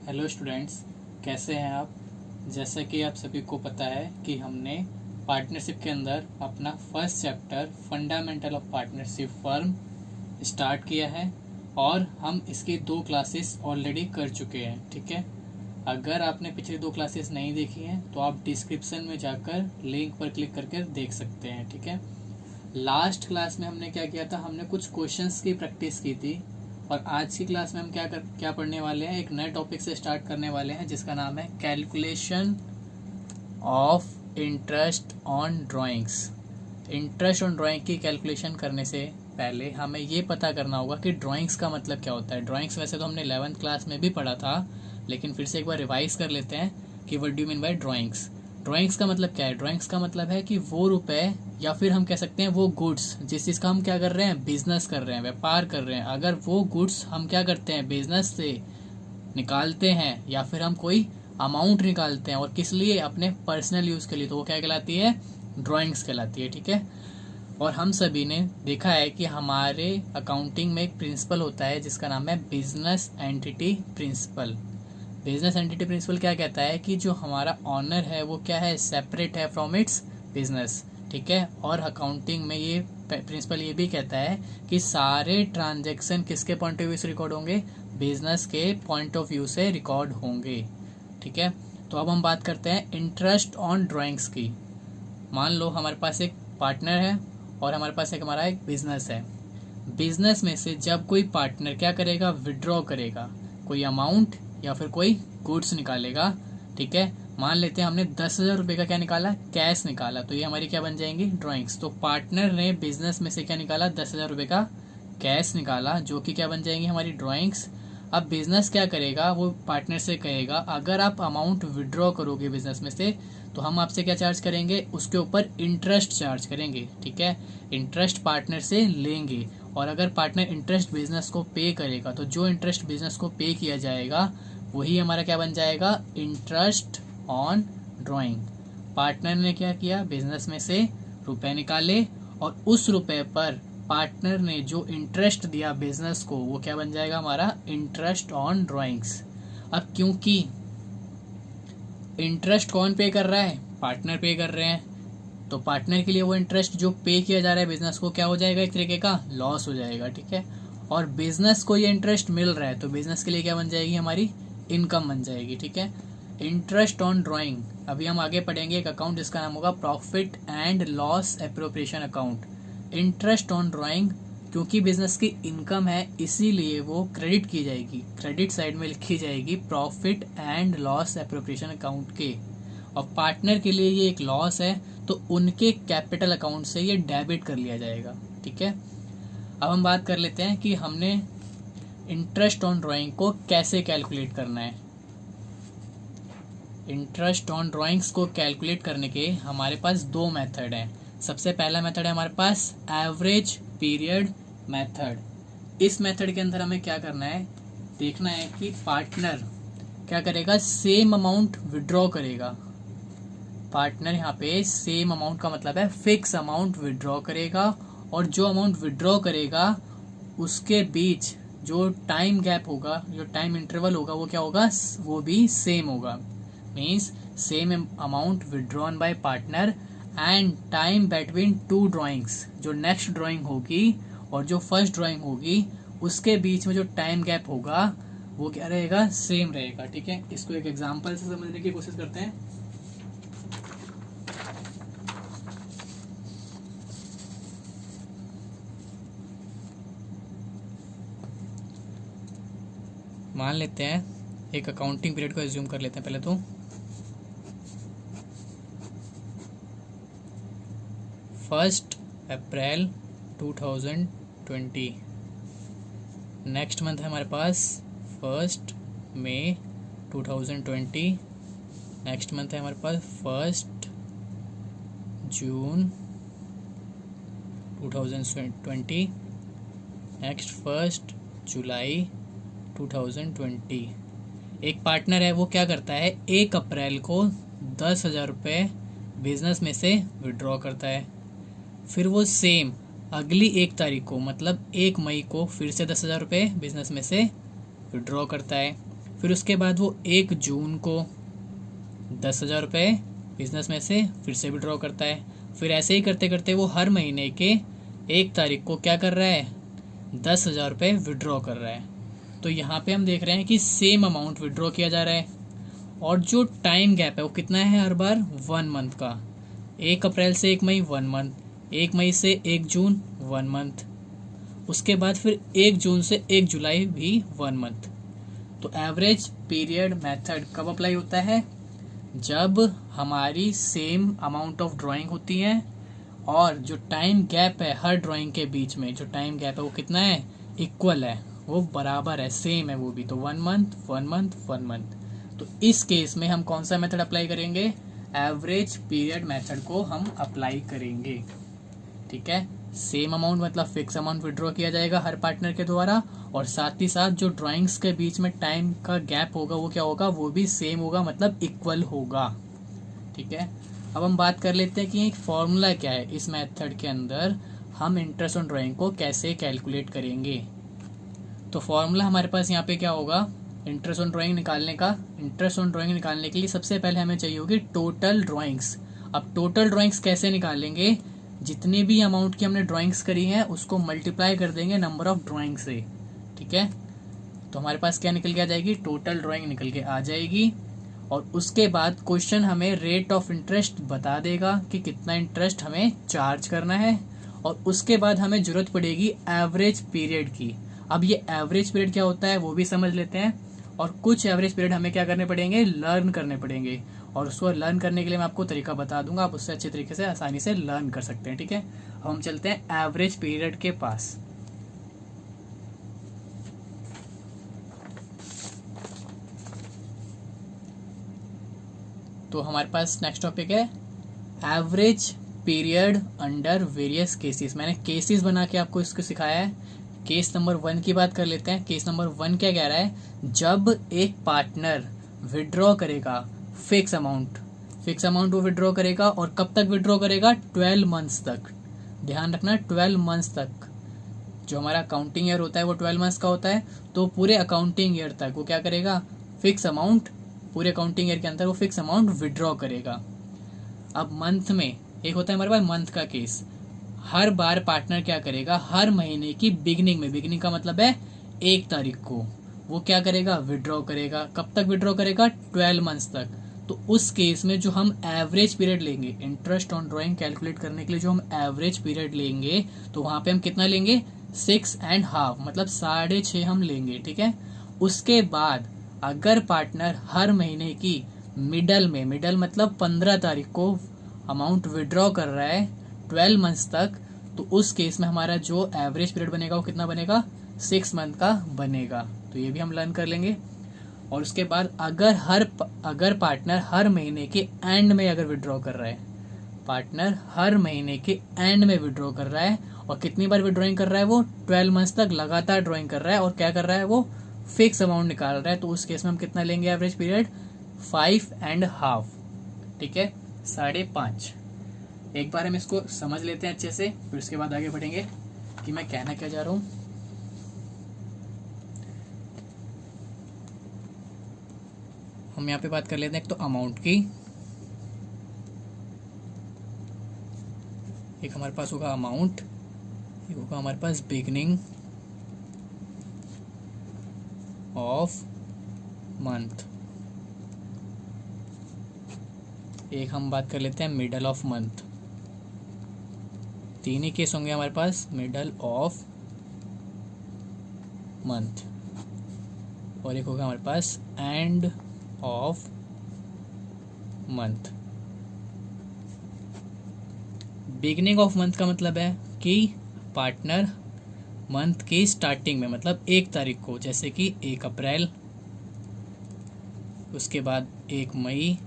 Hello students, कैसे हैं आप। जैसा कि आप सभी को पता है कि हमने पार्टनरशिप के अंदर अपना first chapter fundamental of partnership firm start किया है और हम इसकी 2 क्लासेस ऑलरेडी कर चुके हैं। ठीक है, अगर आपने पिछली 2 क्लासेस नहीं देखी हैं तो आप डिस्क्रिप्शन में जाकर लिंक पर क्लिक करके देख सकते हैं। ठीक है, लास्ट क्लास में हमने क्या किया था, हमने कुछ क्वेश्चंस की प्रैक्टिस की थी और आज की क्लास में हम क्या पढ़ने वाले हैं, एक नए टॉपिक से स्टार्ट करने वाले हैं जिसका नाम है calculation of interest on drawings. Interest on drawing की कैलकुलेशन करने से पहले हमें ये पता करना होगा कि ड्राइंग्स का मतलब क्या होता है। ड्राइंग्स वैसे तो हमने 11th क्लास में भी पढ़ा था, लेकिन फिर से एक बार रिवाइज कर लेते हैं कि what do you mean by drawings. Drawings का मतलब क्या है? ड्राइंग्स का मतलब है कि वो रुपए या फिर हम कह सकते हैं वो गुड्स जिस चीज़ का हम क्या कर रहे हैं, बिजनेस कर रहे हैं, व्यापार कर रहे हैं, अगर वो गुड्स हम क्या करते हैं, बिजनेस से निकालते हैं या फिर हम कोई अमाउंट निकालते हैं और किस लिए, अपने पर्सनल यूज़ के लिए, तो वो क्या कहलाती है, ड्राइंग्स कहलाती है। ठीक है, और हम सभी ने देखा है कि हमारे अकाउंटिंग में एक प्रिंसिपल होता है जिसका नाम है business entity principle. Business entity principle क्या कहता है कि जो हमारा ऑनर है वो क्या है, सेपरेट है फ्रॉम इट्स बिजनेस। ठीक है, और अकाउंटिंग में ये प्रिंसिपल ये भी कहता है कि सारे ट्रांजैक्शन किसके पॉइंट ऑफ व्यू से रिकॉर्ड होंगे, बिजनेस के पॉइंट ऑफ व्यू से रिकॉर्ड होंगे। ठीक है, तो अब हम बात करते हैं इंटरेस्ट ऑन ड्राइंग्स की। मान लो हमारे पास एक पार्टनर है और हमारे पास एक हमारा एक बिजनेस है। बिजनेस में से जब कोई पार्टनर क्या करेगा, विड्रॉ करेगा, कोई अमाउंट या फिर कोई गुड्स निकालेगा। ठीक है, मान लेते हैं हमने 10,000 रुपये का क्या निकाला, कैश निकाला, तो ये हमारी क्या बन जाएंगी, ड्राइंग्स। तो पार्टनर ने बिजनेस में से क्या निकाला, 10,000 रुपये का कैश निकाला, जो कि क्या बन जाएंगी, हमारी ड्राइंग्स। अब बिजनेस क्या करेगा, वो पार्टनर से कहेगा अगर आप अमाउंट विड्रॉ करोगे बिजनेस में से तो हम आपसे क्या चार्ज करेंगे, उसके ऊपर इंटरेस्ट चार्ज करेंगे। ठीक है, इंटरेस्ट पार्टनर से लेंगे और अगर पार्टनर इंटरेस्ट बिजनेस को पे करेगा तो जो इंटरेस्ट बिजनेस को पे किया जाएगा वही हमारा क्या बन जाएगा, इंटरेस्ट ऑन ड्राइंग। पार्टनर ने क्या किया, बिजनेस में से रुपए निकाले और उस रुपए पर पार्टनर ने जो इंटरेस्ट दिया बिजनेस को वो क्या बन जाएगा, हमारा इंटरेस्ट ऑन ड्राइंग्स। अब क्योंकि इंटरेस्ट कौन पे कर रहा है, पार्टनर पे कर रहे हैं, तो पार्टनर के लिए वो इंटरेस्ट जो पे किया जा रहा है बिजनेस को क्या हो जाएगा, एक तरीके का लॉस हो जाएगा। ठीक है, और बिजनेस को ये इंटरेस्ट मिल रहा है तो बिजनेस के लिए क्या बन जाएगी, हमारी इनकम बन जाएगी। ठीक है, इंटरेस्ट ऑन ड्राइंग। अभी हम आगे पढ़ेंगे एक अकाउंट जिसका नाम होगा profit and loss appropriation account. Interest on drawing क्योंकि बिजनेस की इनकम है इसीलिए वो क्रेडिट की जाएगी, क्रेडिट साइड में लिखी जाएगी profit and loss appropriation account के। और पार्टनर के लिए ये एक लॉस है तो उनके कैपिटल अकाउंट से ये डेबिट कर लिया जाएगा। ठीक है, अब हम बात कर लेते हैं कि हमने इंटरेस्ट ऑन ड्राइंग को कैसे कैलकुलेट करना है। इंटरेस्ट ऑन ड्राइंग्स को कैलकुलेट करने के हमारे पास 2 मेथड हैं। सबसे पहला मेथड है हमारे पास एवरेज पीरियड मेथड। इस मेथड के अंदर हमें क्या करना है, देखना है कि पार्टनर क्या करेगा, सेम अमाउंट विड्रॉ करेगा। पार्टनर यहाँ पे सेम अमाउंट का मतलब है फिक्स अमाउंट विड्रॉ करेगा और जो अमाउंट विड्रॉ करेगा उसके बीच जो टाइम गैप होगा, जो टाइम इंटरवल होगा वो क्या होगा, वो भी सेम होगा। Means same amount withdrawn bye partner and time between 2 drawings. जो नेक्स्ट ड्राइंग होगी और जो फर्स्ट ड्राइंग होगी उसके बीच में जो टाइम गैप होगा वो क्या रहेगा, सेम रहेगा। ठीक है, इसको एक एग्जांपल से समझने की कोशिश करते हैं। मान लेते हैं एक अकाउंटिंग पीरियड को एज्यूम कर लेते हैं पहले तो। First April 2020। नेक्स्ट मंथ है हमारे पास 1 मई 2020। नेक्स्ट मंथ है हमारे पास 1 जून 2020। नेक्स्ट 1 जुलाई 2020। एक पार्टनर है वो क्या करता है, 1 अप्रैल को 10,000 रुपये बिजनेस में से विड्रॉ करता है। फिर वो सेम अगली 1 तारीख को मतलब 1 मई को फिर से 10,000 रुपये बिजनेस में से विड्रॉ करता है। फिर उसके बाद वो 1 जून को 10,000 रुपये बिजनेस में से फिर से विड्रॉ करता है। फिर ऐसे ही करते करते वो हर महीने के 1 तारीख को क्या कर रहा है, 10,000 रुपये विड्रॉ कर रहा है। तो यहाँ पे हम देख रहे हैं कि सेम अमाउंट विड्रॉ किया जा रहा है, और जो टाइम गैप है वो कितना है हर बार, 1 मंथ का। 1 अप्रैल से 1 मई 1 मंथ, 1 मई से 1 जून 1 मंथ, उसके बाद फिर 1 जून से 1 जुलाई भी 1 मंथ। तो एवरेज पीरियड मेथड कब अप्लाई होता है, जब हमारी सेम अमाउंट ऑफ ड्राइंग होती है और जो टाइम गैप है हर ड्राइंग के बीच में, जो टाइम गैप है वो कितना है, इक्वल है, वो बराबर है, सेम है वो भी। तो 1 मंथ 1 मंथ 1 मंथ। तो इस केस में हम कौन सा मेथड अप्लाई करेंगे, एवरेज पीरियड मेथड को हम अप्लाई करेंगे। ठीक है, सेम अमाउंट मतलब फिक्स अमाउंट विड्रॉ किया जाएगा हर पार्टनर के द्वारा, और साथ ही साथ जो ड्राइंग्स के बीच में टाइम का गैप होगा वो क्या होगा, वो भी सेम होगा, मतलब इक्वल होगा। ठीक है, अब हम बात कर लेते हैं कि एक फॉर्मूला क्या है इस मेथड के अंदर, हम इंटरेस्ट ऑन ड्राइंग को कैसे कैलकुलेट करेंगे। तो फॉर्मूला हमारे पास यहाँ पे क्या होगा, इंटरेस्ट ऑन ड्राइंग निकालने का। इंटरेस्ट ऑन ड्राइंग निकालने के लिए सबसे पहले हमें चाहिए होगी टोटल ड्राइंग्स। अब टोटल ड्राइंग्स कैसे निकालेंगे, जितने भी अमाउंट की हमने ड्राइंग्स करी हैं उसको मल्टीप्लाई कर देंगे नंबर ऑफ ड्राइंग से। ठीक है, तो हमारे पास क्या निकल के आ जाएगी, टोटल ड्राइंग निकल के आ जाएगी। और उसके बाद क्वेश्चन हमें रेट ऑफ इंटरेस्ट बता देगा कि कितना इंटरेस्ट हमें चार्ज करना है, और उसके बाद हमें जरूरत पड़ेगी एवरेज पीरियड की। अब ये एवरेज पीरियड क्या होता है वो भी समझ लेते हैं, और कुछ एवरेज पीरियड हमें क्या करने पड़ेंगे, लर्न करने पड़ेंगे, और उसको लर्न करने के लिए मैं आपको तरीका बता दूंगा, आप उससे अच्छे तरीके से आसानी से लर्न कर सकते हैं। ठीक है, अब हम चलते हैं एवरेज पीरियड के पास। तो हमारे पास नेक्स्ट टॉपिक है average period under various cases. मैंने केसेस बना के आपको इसको सिखाया है। केस नंबर 1 की बात कर लेते हैं। केस नंबर 1 क्या कह रहा है, जब एक पार्टनर विड्रॉ करेगा फिक्स अमाउंट वो विड्रॉ करेगा, और कब तक विड्रॉ करेगा, 12 मंथ्स तक। ध्यान रखना 12 मंथ्स तक। जो हमारा अकाउंटिंग ईयर होता है वो 12 मंथ्स का होता है, तो पूरे अकाउंटिंग ईयर तक वो क्या करेगा, फिक्स अमाउंट, पूरे अकाउंटिंग ईयर के अंदर वो फिक्स अमाउंट विड्रॉ करेगा। अब मंथ में एक होता है हमारे पास मंथ का केस, हर बार पार्टनर क्या करेगा, हर महीने की बिगिनिंग का मतलब है 1 तारीख को वो क्या करेगा, विड्रॉ करेगा। कब तक विड्रॉ करेगा, 12 मंथ्स तक। तो उस केस में जो हम एवरेज पीरियड लेंगे इंटरेस्ट ऑन ड्राइंग कैलकुलेट करने के लिए, जो हम एवरेज पीरियड लेंगे तो वहां पे हम कितना लेंगे, 6.5 मतलब 6.5 हम लेंगे। ठीक है, उसके बाद अगर पार्टनर हर महीने की मिडल मतलब 15 तारीख को अमाउंट विड्रॉ कर रहा है 12 मंथ्स तक, तो उस केस में हमारा जो एवरेज पीरियड बनेगा वो कितना बनेगा, 6 मंथ का बनेगा। तो ये भी हम लर्न कर लेंगे। और उसके बाद अगर पार्टनर हर महीने के एंड में अगर विड्रॉ कर रहा है, पार्टनर हर महीने के एंड में विड्रॉ कर रहा है, और कितनी बार विड्रॉइंग कर रहा है, वो 12 मंथ्स तक लगातार ड्रॉइंग कर रहा है, और क्या कर रहा है, वो फिक्स अमाउंट निकाल रहा है, तो उस केस में हम कितना लेंगे एवरेज पीरियड, 5.5। ठीक है, 5.5। एक बार हम इसको समझ लेते हैं अच्छे से, फिर उसके बाद आगे बढ़ेंगे कि मैं कहना क्या चाह रहा हूं। हम यहाँ पे बात कर लेते हैं एक तो अमाउंट की, एक हमारे पास होगा अमाउंट, एक होगा हमारे पास बिगनिंग ऑफ मंथ, एक हम बात कर लेते हैं middle of month. 3 he case होंगे हमारे पास, मिडल ऑफ मंथ, और एक होगा हमारे पास end of month. Beginning of month का मतलब है कि पार्टनर मंथ की स्टार्टिंग में मतलब 1 तारीख को, जैसे कि 1 अप्रैल, उसके बाद 1 मई,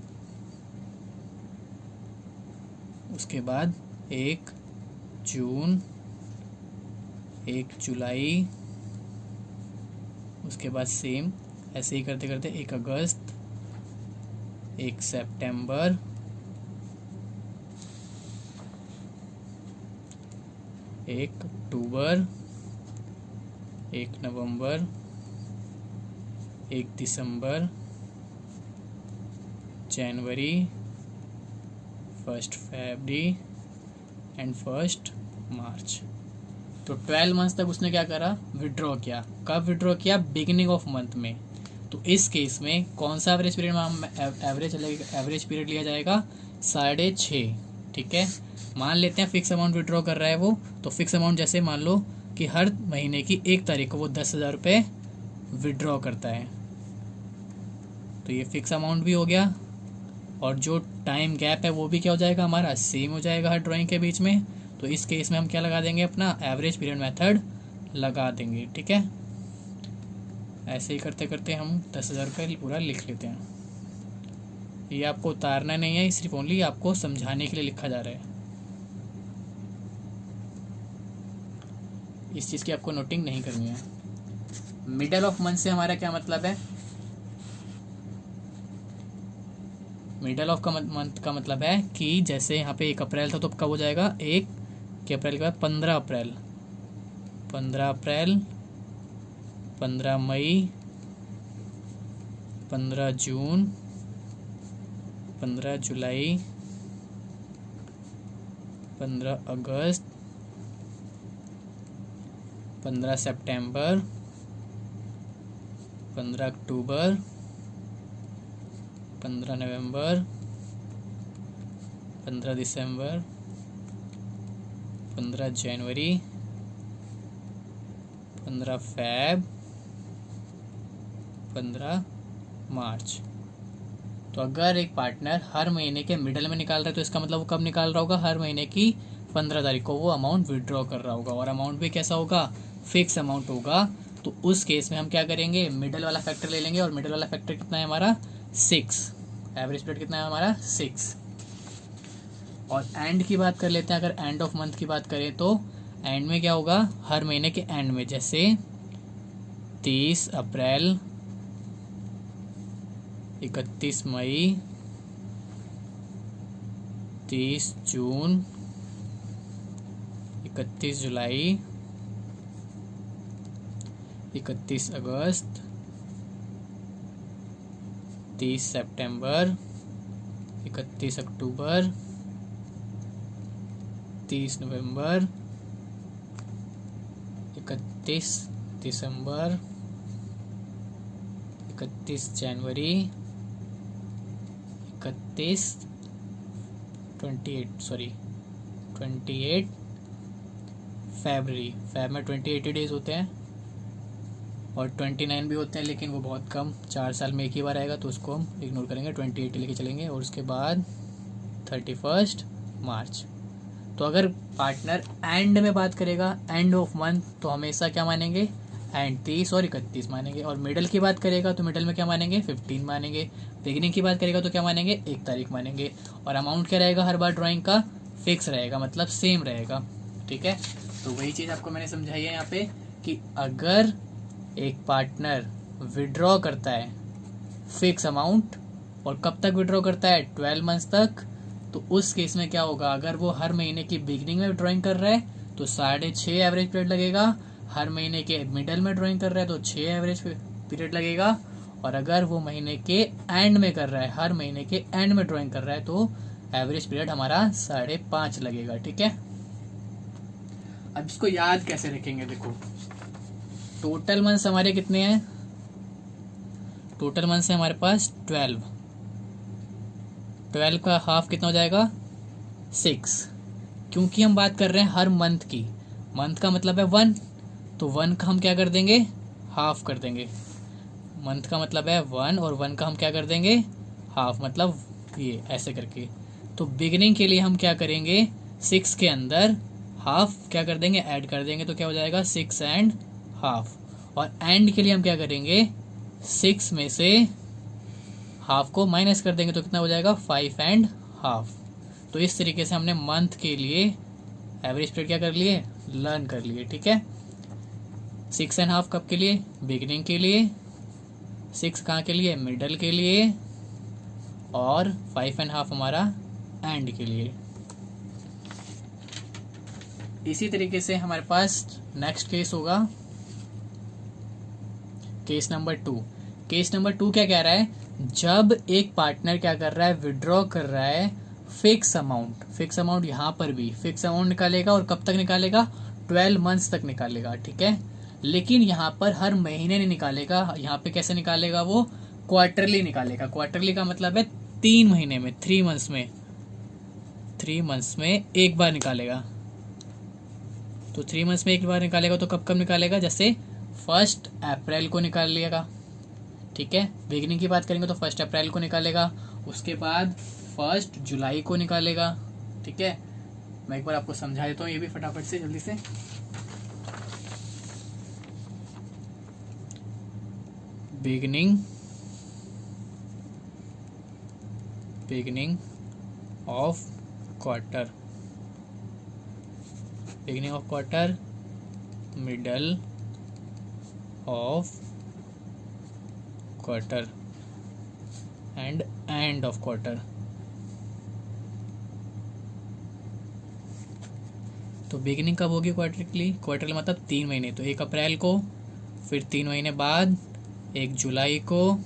उसके बाद 1 जून, 1 जुलाई, उसके बाद सेम ऐसे ही करते करते 1 अगस्त, 1 सितंबर, 1 अक्टूबर, 1 नवंबर, 1 दिसंबर, जनवरी, 1 फरवरी एंड 1 मार्च। तो 12 मंथ्स तक उसने क्या करा, विड्रॉ किया। कब विड्रॉ किया, बिगिनिंग ऑफ मंथ में। तो इस केस में कौन सा एवरेज पीरियड में हम एवरेज पीरियड लिया जाएगा, 6.5। ठीक है, मान लेते हैं फिक्स अमाउंट विड्रॉ कर रहा है वो, तो फिक्स अमाउंट जैसे मान लो कि हर महीने की 1 तारीख को वो 10,000 रुपये विड्रॉ करता है, तो ये फिक्स अमाउंट भी हो गया। और जो टाइम गैप है वो भी क्या हो जाएगा, हमारा सेम हो जाएगा हर ड्राइंग के बीच में। तो इस केस में हम क्या लगा देंगे, अपना एवरेज पीरियड मेथड लगा देंगे। ठीक है, ऐसे ही करते करते हम 10,000 रुपये पूरा लिख लेते हैं। ये आपको उतारना नहीं है, सिर्फ ओनली आपको समझाने के लिए लिखा जा रहा है। इस चीज़ की आपको नोटिंग नहीं करनी है। मिडल ऑफ मंथ से हमारा क्या मतलब है, मिडल ऑफ का मंथ का मतलब है कि जैसे यहाँ पे 1 अप्रैल था तो कब हो जाएगा, 1 अप्रैल के बाद 15 अप्रैल, 15 अप्रैल, 15 मई, 15 जून, 15 जुलाई, 15 अगस्त, 15 सितंबर, 15 अक्टूबर, 15 नवंबर, 15 दिसंबर, 15 जनवरी, 15 फेब, 15 मार्च। तो अगर एक पार्टनर हर महीने के मिडल में निकाल रहा है तो इसका मतलब वो कब निकाल रहा होगा, हर महीने की 15 तारीख को वो अमाउंट विड्रॉ कर रहा होगा। और अमाउंट भी कैसा होगा, फिक्स अमाउंट होगा। तो उस केस में हम क्या करेंगे, मिडल वाला फैक्टर ले लेंगे। और मिडल वाला फैक्टर कितना है हमारा, 6। एवरेज पीरियड कितना है हमारा, 6। और एंड की बात कर लेते हैं। अगर एंड ऑफ मंथ की बात करें तो एंड में क्या होगा, हर महीने के एंड में, जैसे 30 अप्रैल, 31 मई, 30 जून, 31 जुलाई, 31 अगस्त, 30 सितंबर, 31 अक्टूबर, 30 नवंबर, 31 दिसंबर, 31 जनवरी, 28 फरवरी। फैब में 28 डेज होते हैं और 29 भी होते हैं, लेकिन वो बहुत कम, 4 साल में एक ही बार आएगा, तो उसको हम इग्नोर करेंगे, 28 लेके चलेंगे। और उसके बाद 31 मार्च। तो अगर पार्टनर एंड में बात करेगा, एंड ऑफ मंथ, तो हमेशा क्या मानेंगे, एंड 30 और 31 मानेंगे। और मिडल की बात करेगा तो मिडल में क्या मानेंगे, 15 मानेंगे। बिगिनिंग की बात करेगा तो क्या मानेंगे, 1 तारीख मानेंगे। और अमाउंट क्या रहेगा, हर बार ड्राइंग का फिक्स रहेगा, मतलब सेम रहेगा। ठीक है, तो वही चीज़ आपको मैंने समझाई है यहाँ पे कि अगर एक पार्टनर विड्रॉ करता है फिक्स अमाउंट, और कब तक विड्रॉ करता है, 12 मंथ्स तक, तो उस केस में क्या होगा, अगर वो हर महीने की बिगिनिंग में ड्राइंग कर रहा है तो 6.5 एवरेज पीरियड लगेगा। हर महीने के मिडल में ड्राइंग कर रहा है तो 6 एवरेज पीरियड लगेगा। और अगर वो महीने के एंड में कर रहा है, हर महीने के एंड में ड्राइंग कर रहा है, तो एवरेज पीरियड हमारा 5.5 लगेगा। ठीक है, अब इसको याद कैसे रखेंगे, देखो टोटल मंथ्स हमारे कितने हैं, टोटल मंथ्स है हमारे पास 12 का हाफ कितना हो जाएगा, 6। क्योंकि हम बात कर रहे हैं हर मंथ की, मंथ का मतलब है 1, तो 1 का हम क्या कर देंगे, हाफ कर देंगे। मंथ का मतलब है 1 और 1 का हम क्या कर देंगे, हाफ, मतलब ये ऐसे करके। तो बिगिनिंग के लिए हम क्या करेंगे, 6 के अंदर हाफ क्या कर देंगे, ऐड कर देंगे, तो क्या हो जाएगा 6 एंड हाफ। और एंड के लिए हम क्या करेंगे, 6 में से हाफ को माइनस कर देंगे, तो कितना हो जाएगा 5 एंड हाफ। तो इस तरीके से हमने मंथ के लिए एवरेज पीरियड क्या कर लिए, लर्न कर लिए। ठीक है, 6 एंड हाफ कब के लिए, बिगिनिंग के लिए, 6 कहाँ के लिए, मिडल के लिए, और 5 एंड हाफ हमारा एंड के लिए। इसी तरीके से हमारे पास नेक्स्ट केस होगा, केस नंबर 2। केस नंबर 2 क्या कह रहा है, जब एक पार्टनर क्या कर रहा है, विड्रॉ कर रहा है फिक्स अमाउंट यहाँ पर भी फिक्स अमाउंट निकालेगा और कब तक निकालेगा, 12 मंथ्स तक निकालेगा, ठीक है। लेकिन यहाँ पर हर महीने नहीं निकालेगा, यहाँ पे कैसे निकालेगा, वो क्वार्टरली निकालेगा। क्वार्टरली का मतलब है 3 महीने में, 3 मंथ्स में एक बार निकालेगा। तो 3 मंथ्स में एक बार निकालेगा, तो कब कब निकालेगा, जैसे 1 अप्रैल को निकाल लिएगा, ठीक है। बिगिनिंग की बात करेंगे तो 1 अप्रैल को निकालेगा, उसके बाद 1 जुलाई को निकालेगा, ठीक है। मैं एक बार आपको समझा देता हूँ ये भी फटाफट से जल्दी से। Beginning of quarter, middle of quarter and end of quarter. तो बिगिनिंग कब होगी क्वार्टरली मतलब 3 महीने, तो 1 अप्रैल को, फिर 3 महीने बाद 1 जुलाई को,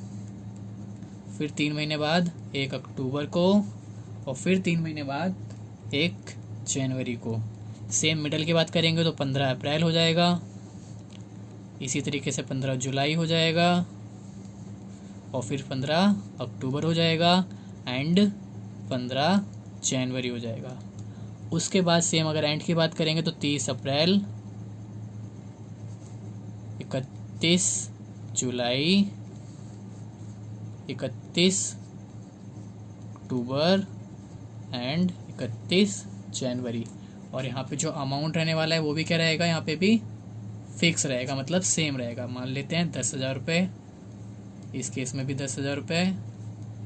फिर 3 महीने बाद 1 अक्टूबर को, और फिर 3 महीने बाद 1 जनवरी को। सेम मिडल की बात करेंगे तो 15 अप्रैल हो जाएगा, इसी तरीके से 15 जुलाई हो जाएगा, और फिर 15 अक्टूबर हो जाएगा एंड 15 जनवरी हो जाएगा। उसके बाद सेम अगर एंड की बात करेंगे तो 30 अप्रैल, 31 जुलाई, 31 अक्टूबर एंड 31 जनवरी। और यहाँ पे जो अमाउंट रहने वाला है वो भी क्या रहेगा, यहाँ पे भी फिक्स रहेगा, मतलब सेम रहेगा। मान लेते हैं 10,000 रुपये, इस केस में भी 10,000 रुपये,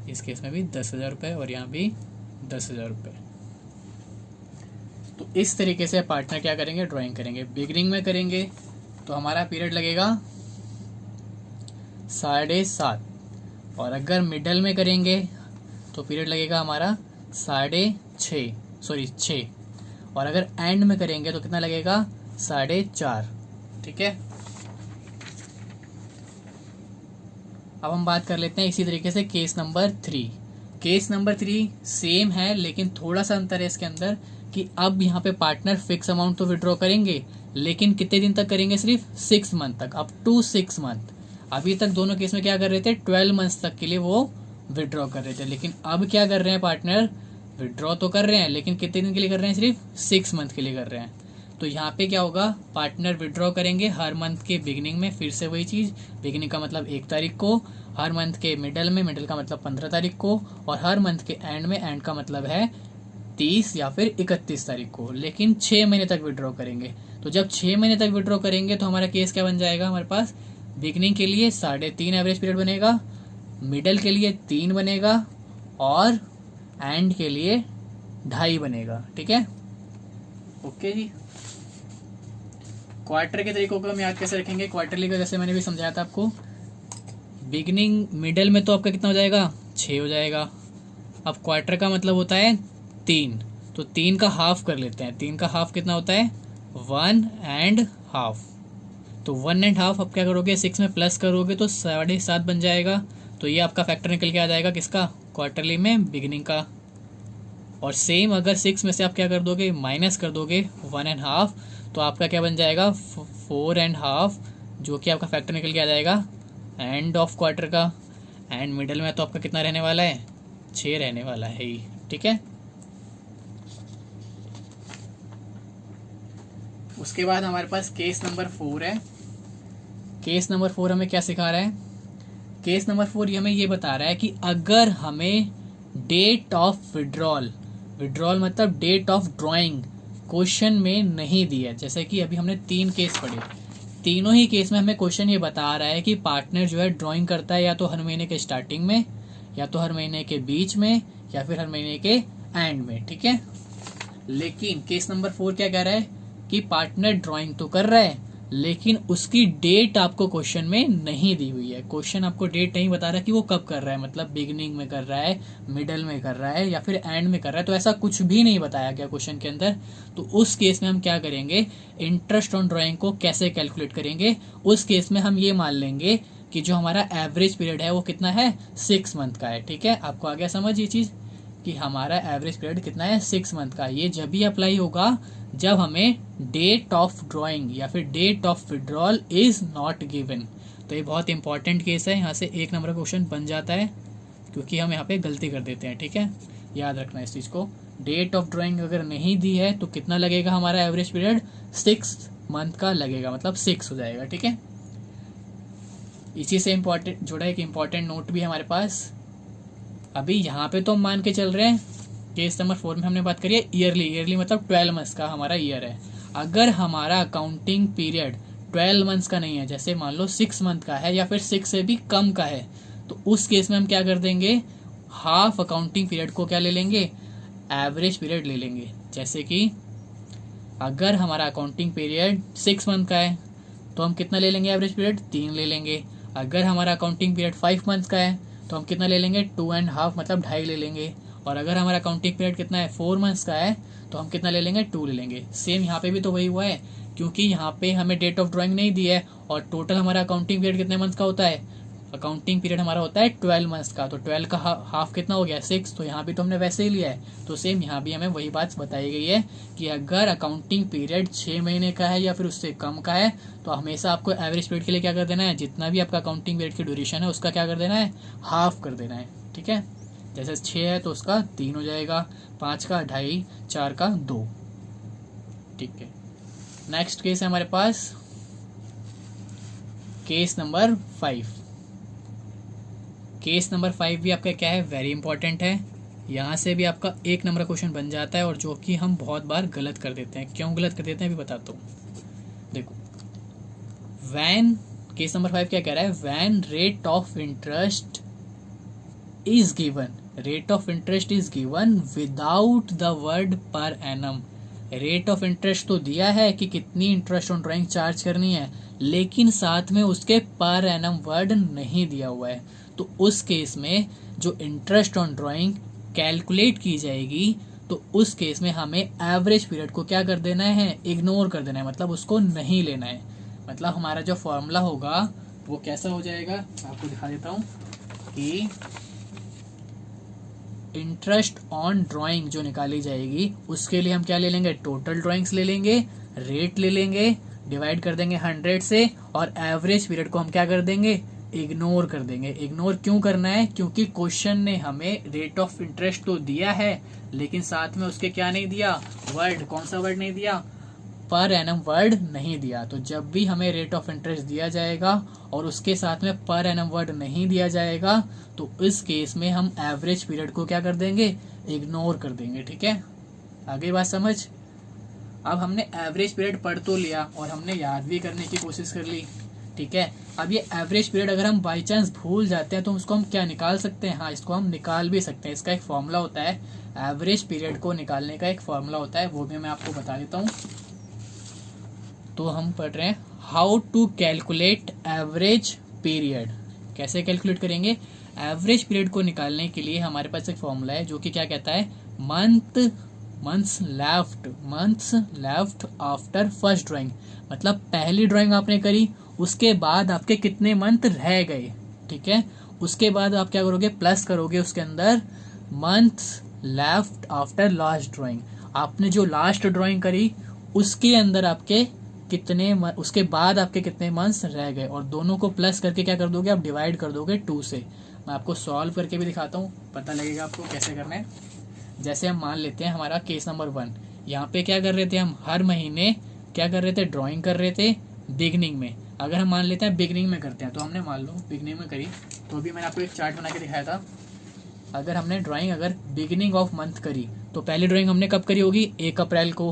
इस केस में भी 10,000 रुपये, और यहाँ भी 10,000 रुपये। तो इस तरीके से पार्टनर क्या करेंगे, ड्राइंग करेंगे। बिगिनिंग में करेंगे तो हमारा पीरियड लगेगा 7.5, और अगर मिडल में करेंगे तो पीरियड लगेगा हमारा 6.5, और अगर एंड में करेंगे तो कितना लगेगा, 4.5, ठीक है। अब हम बात कर लेते हैं इसी तरीके से case number 3। Case number 3 same है, लेकिन थोड़ा सा अंतर है इसके अंदर कि अब यहाँ पे पार्टनर फिक्स अमाउंट तो विड्रॉ करेंगे, लेकिन कितने दिन तक करेंगे, सिर्फ 6 मंथ तक, अप टू 6 मंथ। अभी तक दोनों केस में क्या कर रहे थे, 12 मंथ्स तक के लिए वो विड्रॉ कर रहे थे, लेकिन अब क्या कर रहे हैं, पार्टनर विड्रॉ तो कर रहे हैं, लेकिन कितने दिन के लिए कर रहे हैं, सिर्फ 6 मंथ के लिए कर रहे हैं। तो यहाँ पे क्या होगा, पार्टनर विड्रॉ करेंगे हर मंथ के बिगिनिंग में, फिर से वही चीज़, बिगिनिंग का मतलब 1 तारीख को, हर मंथ के मिडल में, मिडल का मतलब 15 तारीख को, और हर मंथ के एंड में, एंड का मतलब है 30 या फिर 31 तारीख को, लेकिन 6 महीने तक विड्रॉ करेंगे। तो जब 6 महीने तक विड्रॉ करेंगे तो हमारा केस क्या बन जाएगा, हमारे पास बिगिनिंग के लिए 3.5 एवरेज पीरियड बनेगा, मिडल के लिए 3 बनेगा, और एंड के लिए 2.5 बनेगा, ठीक है। ओके जी। क्वार्टर के तरीकों को हम याद कैसे रखेंगे, क्वार्टरली का जैसे मैंने भी समझाया था आपको, बिगिनिंग मिडल में तो आपका कितना हो जाएगा, 6 हो जाएगा। अब क्वार्टर का मतलब होता है 3, तो 3 का हाफ कर लेते हैं। 3 का हाफ कितना होता है, 1.5। तो 1.5 अब क्या करोगे, 6 में प्लस करोगे तो 7.5 बन जाएगा। तो ये आपका फैक्टर निकल के आ जाएगा किसका, क्वार्टरली में बिगिनिंग का। और सेम अगर 6 में से आप क्या कर दोगे, माइनस कर दोगे 1.5, तो आपका क्या बन जाएगा, 4.5, जो कि आपका फैक्टर निकल के आ जाएगा एंड ऑफ क्वार्टर का। एंड मिडल में तो आपका कितना रहने वाला है, 6 रहने वाला है ही, ठीक है। उसके बाद हमारे पास केस नंबर 4 है। केस नंबर 4 हमें क्या सिखा रहा है, केस नंबर 4 हमें ये बता रहा है कि अगर हमें डेट ऑफ विड्रॉल मतलब डेट ऑफ ड्राइंग क्वेश्चन में नहीं दिया, जैसे कि अभी हमने 3 केस पढ़े, तीनों ही केस में हमें क्वेश्चन ये बता रहा है कि पार्टनर जो है ड्राइंग करता है या तो हर महीने के स्टार्टिंग में, या तो हर महीने के बीच में, या फिर हर महीने के एंड में, ठीक है। लेकिन केस नंबर 4 क्या कह रहा है कि पार्टनर ड्राइंग तो कर रहा है, लेकिन उसकी डेट आपको क्वेश्चन में नहीं दी हुई है। क्वेश्चन आपको डेट नहीं बता रहा कि वो कब कर रहा है, मतलब बिगिनिंग में कर रहा है, मिडल में कर रहा है, या फिर एंड में कर रहा है। तो ऐसा कुछ भी नहीं बताया गया क्वेश्चन के अंदर। तो उस केस में हम क्या करेंगे, इंटरेस्ट ऑन ड्राइंग को कैसे कैलकुलेट करेंगे, उस केस में हम ये मान लेंगे कि जो हमारा एवरेज पीरियड है वो कितना है 6 मंथ का है। ठीक है, आपको आ गया समझ ये चीज़ कि हमारा एवरेज पीरियड कितना है 6 मंथ का। ये जब भी अप्लाई होगा जब हमें डेट ऑफ ड्रॉइंग या फिर date of withdrawal is not given. तो ये बहुत इंपॉर्टेंट केस है, यहाँ से 1 नंबर का क्वेश्चन बन जाता है क्योंकि हम यहाँ पे गलती कर देते हैं। ठीक है, याद रखना इस चीज़ को। डेट ऑफ ड्रॉइंग अगर नहीं दी है तो कितना लगेगा हमारा एवरेज पीरियड 6 मंथ का लगेगा, मतलब 6 हो जाएगा। ठीक है, इसी से इम्पोर्टेंट जुड़ा एक इम्पॉर्टेंट नोट भी है हमारे पास। अभी यहाँ पे तो हम मान के चल रहे हैं केस नंबर 4 में हमने बात करी है ईयरली मतलब 12 मंथ्स का हमारा ईयर है। अगर हमारा अकाउंटिंग पीरियड 12 मंथ्स का नहीं है, जैसे मान लो 6 मंथ का है या फिर 6 से भी कम का है, तो उस केस में हम क्या कर देंगे, हाफ अकाउंटिंग पीरियड को क्या ले लेंगे, एवरेज पीरियड ले लेंगे। जैसे कि अगर हमारा अकाउंटिंग पीरियड 6 मंथ का है तो हम कितना ले लेंगे, एवरेज पीरियड 3 ले लेंगे। अगर हमारा अकाउंटिंग पीरियड 5 मंथ का है तो हम कितना ले लेंगे, 2.5 मतलब 2.5 ले लेंगे। और अगर हमारा अकाउंटिंग पीरियड कितना है 4 मंथ्स का है तो हम कितना ले लेंगे, 2 ले लेंगे। सेम यहाँ पे भी तो वही हुआ है, क्योंकि यहाँ पे हमें डेट ऑफ ड्राइंग नहीं दी है और टोटल हमारा अकाउंटिंग पीरियड कितने मंथ का होता है, अकाउंटिंग पीरियड हमारा होता है 12 मंथ्स का। तो 12 का हाफ कितना हो गया 6, तो यहाँ भी तो हमने वैसे ही लिया है। तो सेम यहाँ भी हमें वही बात बताई गई है कि अगर अकाउंटिंग पीरियड 6 महीने का है या फिर उससे कम का है तो हमेशा आपको एवरेज पीरियड के लिए क्या कर देना है, जितना भी आपका अकाउंटिंग पीरियड की ड्यूरेशन है उसका क्या कर देना है, हाफ कर देना है। ठीक है, जैसे 6 है तो उसका 3 हो जाएगा, 5 का 2.5, 4 का 2। ठीक है, नेक्स्ट केस है हमारे पास केस नंबर 5। केस नंबर 5 भी आपका क्या है, वेरी इंपॉर्टेंट है। यहाँ से भी आपका 1 नंबर का क्वेश्चन बन जाता है और जो कि हम बहुत बार गलत कर देते हैं। क्यों गलत कर देते हैं अभी बताता हूँ। देखो, वैन केस नंबर 5 क्या कह रहा है, when rate of interest is given, rate of interest is given without the word per annum. Rate of interest तो दिया है कि कितनी इंटरेस्ट ऑन ड्राइंग चार्ज करनी है, लेकिन साथ में उसके पर एनम वर्ड नहीं दिया हुआ है। तो उस केस में जो इंटरेस्ट ऑन ड्राइंग कैलकुलेट की जाएगी तो उस केस में हमें एवरेज पीरियड को क्या कर देना है, इग्नोर कर देना है, मतलब उसको नहीं लेना है। मतलब हमारा जो फॉर्मूला होगा वो कैसा हो जाएगा, आपको दिखा देता हूँ कि इंटरेस्ट ऑन ड्राइंग जो निकाली जाएगी उसके लिए हम क्या ले लेंगे, टोटल ड्राइंग्स ले लेंगे, रेट ले लेंगे, डिवाइड कर देंगे 100 से और एवरेज पीरियड को हम क्या कर देंगे, इग्नोर कर देंगे। इग्नोर क्यों करना है, क्योंकि क्वेश्चन ने हमें रेट ऑफ इंटरेस्ट तो दिया है लेकिन साथ में उसके क्या नहीं दिया, वर्ड। कौन सा वर्ड नहीं दिया, पर एनम वर्ड नहीं दिया। तो जब भी हमें रेट ऑफ इंटरेस्ट दिया जाएगा और उसके साथ में पर एनम वर्ड नहीं दिया जाएगा तो इस केस में हम एवरेज पीरियड को क्या कर देंगे, इग्नोर कर देंगे। ठीक है, आगे बात समझ। अब हमने एवरेज पीरियड पढ़ तो लिया और हमने याद भी करने की कोशिश कर ली। ठीक है, अब ये एवरेज पीरियड अगर हम बाई चांस भूल जाते हैं तो उसको हम क्या निकाल सकते हैं, हाँ इसको हम निकाल भी सकते हैं। इसका एक फॉर्मूला होता है, एवरेज पीरियड को निकालने का एक फॉर्मूला होता है, वो भी मैं आपको बता देता हूँ। तो हम पढ़ रहे हैं how to calculate average period. कैसे कैलकुलेट करेंगे, एवरेज पीरियड को निकालने के लिए हमारे पास एक फॉर्मूला है जो कि क्या कहता है, months left after first drawing. मतलब पहली ड्राइंग आपने करी उसके बाद आपके कितने मंथ रह गए। ठीक है, उसके बाद आप क्या करोगे, प्लस करोगे उसके अंदर months left after last drawing. आपने जो लास्ट ड्राइंग करी उसके अंदर आपके कितने, उसके बाद आपके कितने मंथ्स रह गए, और दोनों को प्लस करके क्या कर दोगे, आप डिवाइड कर दोगे 2 से। मैं आपको सॉल्व करके भी दिखाता हूँ, पता लगेगा आपको कैसे करना है। जैसे हम मान लेते हैं हमारा केस नंबर 1, यहाँ पे क्या कर रहे थे, हम हर महीने क्या कर रहे थे, ड्राइंग कर रहे थे बिगनिंग में। अगर हम मान लेते हैं बिगनिंग में करते हैं तो हमने मान लो बिगनिंग में करी, तो अभी मैंने आपको एक चार्ट बना के दिखाया था। अगर हमने ड्राइंग अगर बिगिनिंग ऑफ मंथ करी तो पहली ड्राइंग हमने कब करी होगी, 1 अप्रैल को।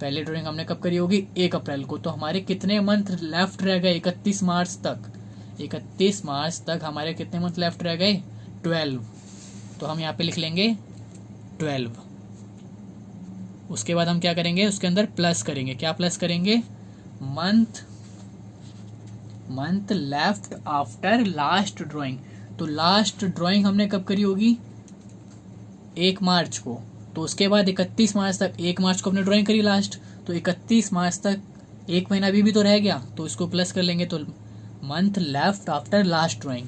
पहली ड्राइंग हमने कब करी होगी, 1 अप्रैल को। तो हमारे कितने मंथ लेफ्ट रह गए, 31 मार्च तक। 31 मार्च तक हमारे कितने मंथ लेफ्ट रह गए, 12। तो हम यहाँ पे लिख लेंगे 12। उसके बाद हम क्या करेंगे, उसके अंदर प्लस करेंगे। क्या प्लस करेंगे, month left after last drawing. तो लास्ट ड्राइंग हमने कब करी होगी, 1 मार्च को। तो उसके बाद 31 मार्च तक, 1 मार्च को हमने ड्राइंग करी लास्ट, तो 31 मार्च तक 1 महीना भी तो रह गया, तो इसको प्लस कर लेंगे। तो month left after last drawing,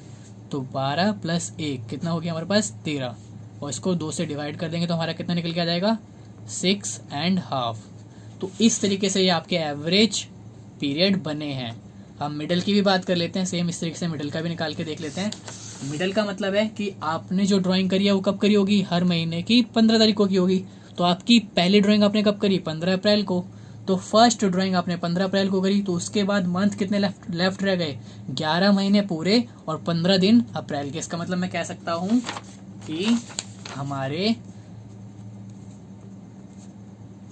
तो 12 + 1 कितना हो गया हमारे पास 13, और इसको 2 से डिवाइड कर देंगे तो हमारा कितना निकल के आ जाएगा 6.5। तो इस तरीके से ये आपके एवरेज पीरियड बने हैं। हम मिडल की भी बात कर लेते हैं, सेम इस तरीके से मिडल का भी निकाल के देख लेते हैं। मिडल का मतलब है कि आपने जो ड्राइंग करी है वो कब करी होगी, हर महीने की 15 तारीख को की होगी। तो आपकी पहली ड्राइंग आपने कब करी, 15 अप्रैल को। तो फर्स्ट ड्राइंग आपने 15 अप्रैल को करी, तो उसके बाद मंथ कितने लेफ्ट रह गए, 11 महीने पूरे और 15 दिन अप्रैल के। इसका मतलब मैं कह सकता हूं कि हमारे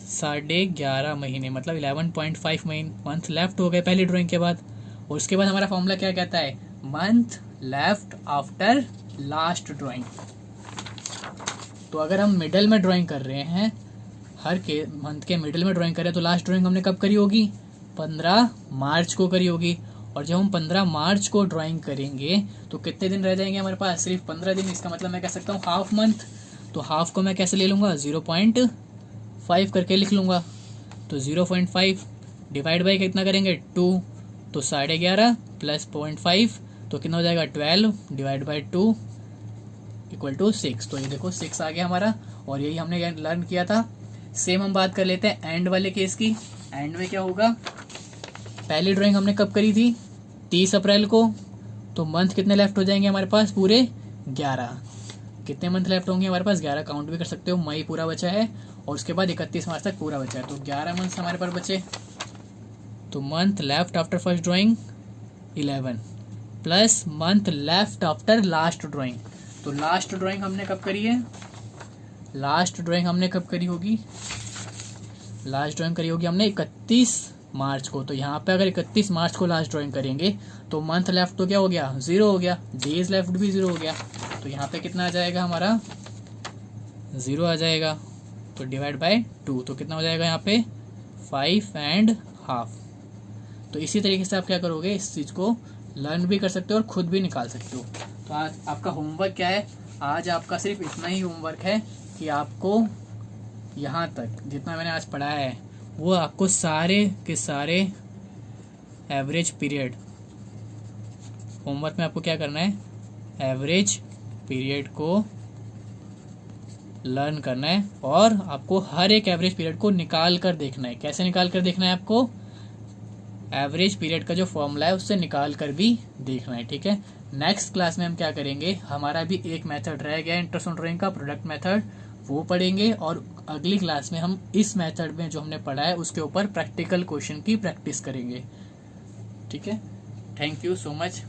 11.5 महीने मतलब 11.5 मंथ लेफ्ट हो गए पहली ड्राइंग के बाद। और उसके बाद हमारा फॉर्मूला क्या कहता है, month left after last drawing. तो अगर हम मिडल में ड्राइंग कर रहे हैं, हर के मंथ के मिडल में ड्राइंग कर रहे हैं, तो लास्ट ड्राइंग हमने कब करी होगी, 15 मार्च को करी होगी। और जब हम 15 मार्च को ड्राइंग करेंगे तो कितने दिन रह जाएंगे हमारे पास, सिर्फ 15 दिन। इसका मतलब मैं कह सकता हूँ हाफ मंथ। तो हाफ को मैं कैसे ले लूँगा, 0.5 करके लिख लूँगा। तो 0.5 डिवाइड बाई कितना करेंगे 2, तो 11.5 + 0.5 तो कितना हो जाएगा 12 डिवाइड बाई 2 = 6। तो ये देखो 6 आ गया हमारा, और यही हमने लर्न किया था। सेम हम बात कर लेते हैं एंड वाले केस की। एंड में क्या होगा, पहली ड्राइंग हमने कब करी थी, 30 अप्रैल को। तो मंथ कितने लेफ्ट हो जाएंगे हमारे पास, पूरे 11। कितने मंथ लेफ्ट होंगे हमारे पास, 11 काउंट भी कर सकते हो। मई पूरा बचा है और उसके बाद 31 मार्च तक पूरा बचा है, तो 11 मंथ हमारे पास बचे। तो month left after first drawing 11 plus month left after last drawing. तो लास्ट ड्राइंग हमने कब करी है, लास्ट ड्राइंग हमने कब करी होगी, लास्ट ड्राइंग करी होगी हमने 31 मार्च को। तो यहाँ पे अगर 31 मार्च को लास्ट ड्राइंग करेंगे तो मंथ लेफ्ट तो क्या हो गया, 0 हो गया, डेज लेफ्ट भी 0 हो गया। तो यहाँ पे कितना आ जाएगा हमारा, 0 आ जाएगा। तो डिवाइड बाय 2 तो कितना हो जाएगा यहाँ पे 5.5। तो इसी तरीके से आप क्या करोगे, इस चीज़ को लर्न भी कर सकते हो और खुद भी निकाल सकते हो। तो आज आपका होमवर्क क्या है, आज आपका सिर्फ इतना ही होमवर्क है कि आपको यहाँ तक जितना मैंने आज पढ़ाया है वो आपको सारे के सारे एवरेज पीरियड, होमवर्क में आपको क्या करना है, एवरेज पीरियड को लर्न करना है और आपको हर एक एवरेज पीरियड को निकाल कर देखना है। कैसे निकाल कर देखना है, आपको एवरेज पीरियड का जो फॉर्मूला है उससे निकाल कर भी देखना है, ठीक है। नेक्स्ट क्लास में हम क्या करेंगे, हमारा भी एक मेथड रह गया इंटरेस्ट ऑन ड्राइंग का, प्रोडक्ट मेथड, वो पढ़ेंगे। और अगली क्लास में हम इस मेथड में जो हमने पढ़ा है उसके ऊपर प्रैक्टिकल क्वेश्चन की प्रैक्टिस करेंगे, ठीक है। Thank you so much.